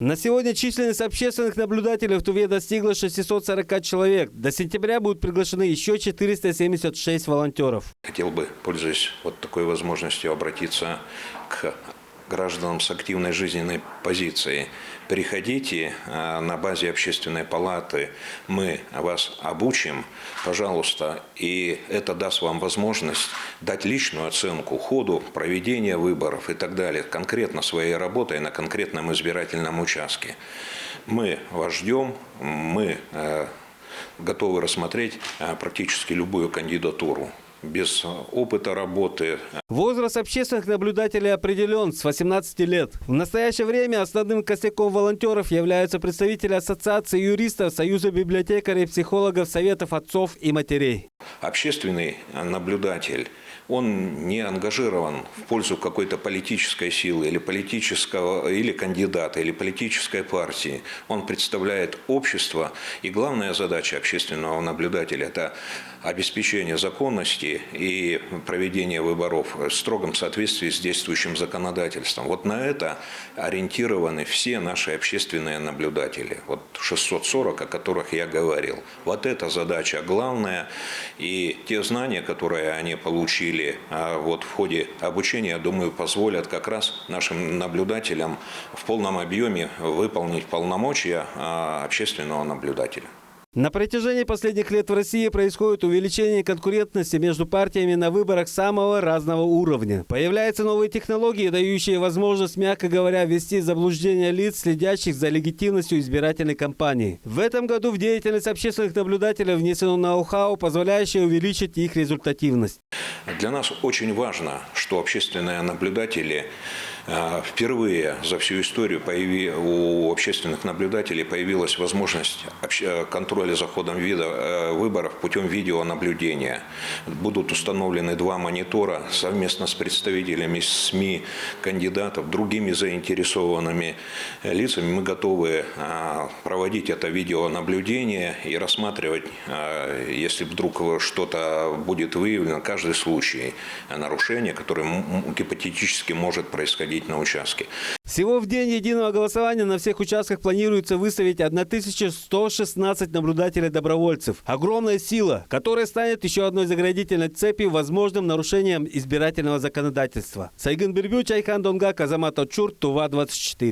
На сегодня численность общественных наблюдателей в Туве достигла 640 человек. До сентября будут приглашены еще 476 волонтеров. Хотел бы, пользуясь вот такой возможностью, обратиться к гражданам с активной жизненной позицией. Приходите на базе общественной палаты, мы вас обучим, пожалуйста, и это даст вам возможность дать личную оценку ходу проведения выборов и так далее, конкретно своей работой на конкретном избирательном участке. Мы вас ждем, мы готовы рассмотреть практически любую кандидатуру. Без опыта работы. Возраст общественных наблюдателей определен с 18 лет. В настоящее время основным костяком волонтеров являются представители Ассоциации юристов, Союза библиотекарей, психологов, советов отцов и матерей. Общественный наблюдатель, он не ангажирован в пользу какой-то политической силы или политического, или кандидата, или политической партии. Он представляет общество, и главная задача общественного наблюдателя – это обеспечение законности и проведение выборов в строгом соответствии с действующим законодательством. Вот на это ориентированы все наши общественные наблюдатели. Вот 640, о которых я говорил. Вот эта задача главная. И те знания, которые они получили вот в ходе обучения, я думаю, позволят как раз нашим наблюдателям в полном объеме выполнить полномочия общественного наблюдателя. На протяжении последних лет в России происходит увеличение конкурентности между партиями на выборах самого разного уровня. Появляются новые технологии, дающие возможность, мягко говоря, ввести в заблуждение лиц, следящих за легитимностью избирательной кампании. В этом году в деятельность общественных наблюдателей внесено ноу-хау, позволяющее увеличить их результативность. Для нас очень важно, что общественные наблюдатели впервые за всю историю у общественных наблюдателей появилась возможность контроля за ходом выборов путем видеонаблюдения. Будут установлены 2 монитора совместно с представителями СМИ, кандидатов, другими заинтересованными лицами. Мы готовы проводить это видеонаблюдение и рассматривать, если вдруг что-то будет выявлено, каждый случай нарушения, который гипотетически может происходить на участке. Всего в день единого голосования на всех участках планируется выставить 1116 наблюдателей-добровольцев. Огромная сила, которая станет еще одной заградительной цепью возможным нарушением избирательного законодательства. Сайгын Бирбю, Чайхан Донгак, Азамат Очур, Тува 24.